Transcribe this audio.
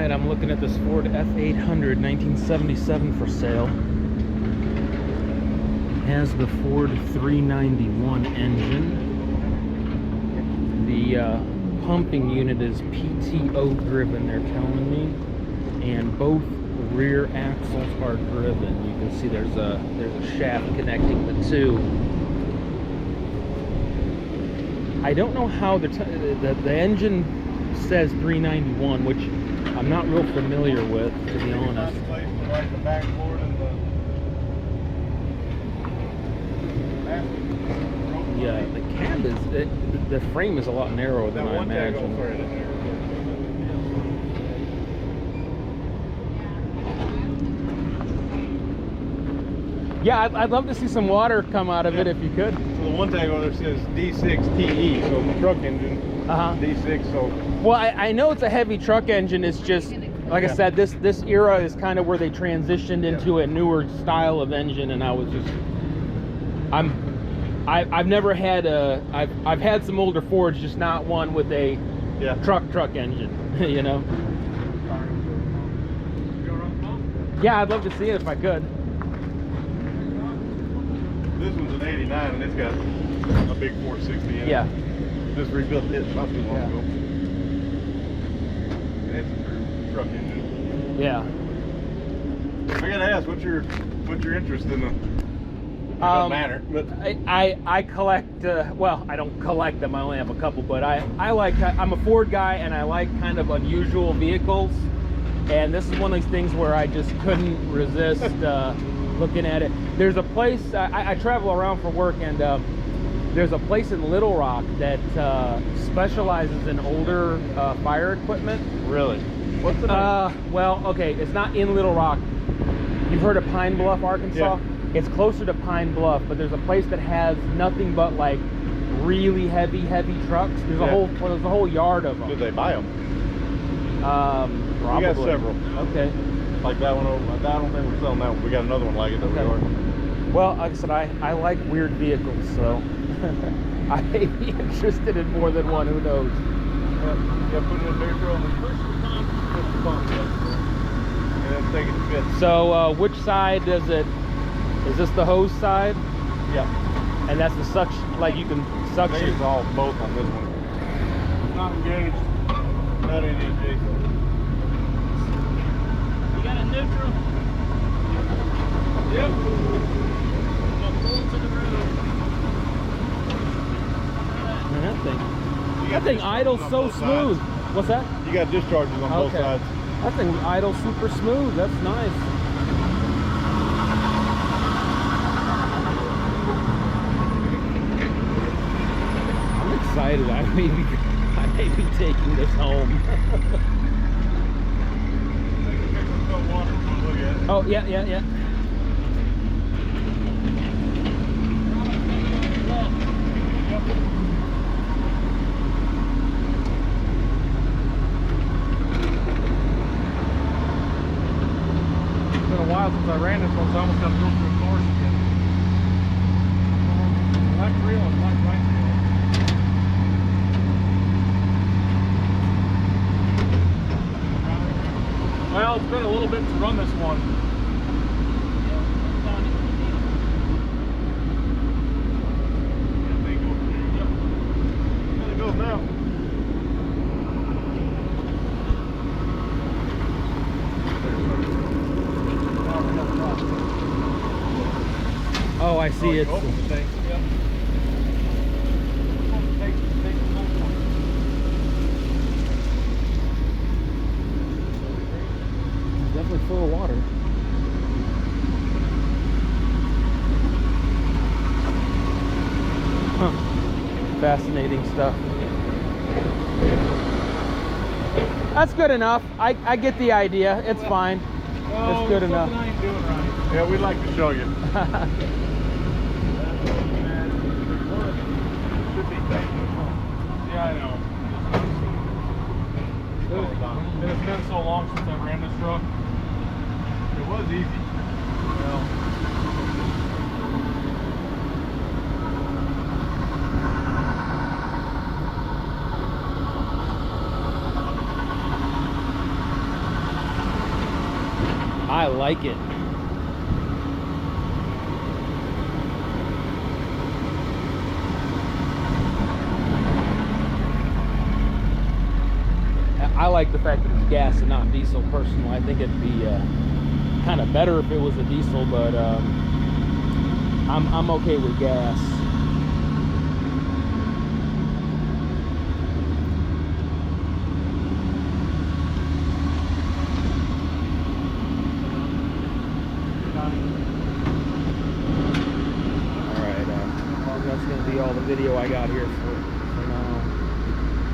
right, I'm looking at this Ford F-800 1977 for sale. It has the Ford 391 engine. The pumping unit is PTO driven, they're telling me, and both rear axles are driven. You can see there's a shaft connecting the two. I don't know how the engine says 391, which I'm not real familiar with, to be honest. Like the backboard and the Yeah, the cab is, the frame is a lot narrower than I imagined. Yeah, I'd love to see some water come out of it if you could. So the one tag over there says D6TE, so truck engine. D6. So well, I know it's a heavy truck engine. It's just like I said, this era is kind of where they transitioned into a newer style of engine, and I was just I've never had I've had some older Fords, just not one with a truck engine. You know. Yeah, I'd love to see it if I could. This one's an 89 and it's got a big 460 in it. Yeah. Just rebuilt it not too long ago. And it's a truck engine. Yeah. I gotta ask, what's your interest in the doesn't matter, but I collect well, I don't collect them, I only have a couple, but I'm a Ford guy and I like kind of unusual vehicles, and this is one of these things where I just couldn't resist looking at it. There's a place, I travel around for work, and there's a place in Little Rock that specializes in older fire equipment. Really? What's the name? Well, okay, it's not in Little Rock. You've heard of Pine Bluff, Arkansas? Yeah. It's closer to Pine Bluff, but there's a place that has nothing but like really heavy trucks. There's a whole yard of them. Did they buy them? Probably. We got several. Okay. Like that one over. I don't think we're selling that one. We got another one like it that we are. Well, like I said, I like weird vehicles, so I may be interested in more than one. Who knows? Yeah, put it in neutral and push the pump, and then take it to fifth. So, which side does it? Is this the hose side? Yeah. And that's the suction, like you can suction. It's all both on this one. Not engaged. Not any adjacent. You got a neutral? Yep. Pull to the road. Man, that thing idles so smooth. What's that? You got discharges on both sides. That thing idles super smooth. That's nice. I'm excited. I may be taking this home. Oh, yeah. It's been a while since I ran this one, so I almost got to go through a course again. Black reel and black right reel. Well, it's been a little bit to run this one. There it goes now. Oh, I see it. Definitely full of water. Huh. Fascinating stuff. That's good enough. I get the idea. It's fine. Well, it's good enough. I ain't doing right. Yeah, we'd like to show you. Yeah, I know. It's been so long since I ran this truck. It was easy. Well, I like it. I like the fact that it's gas and not diesel personally. I think it'd be kind of better if it was a diesel, but I'm okay with gas. All right, that's going to be all the video I got here for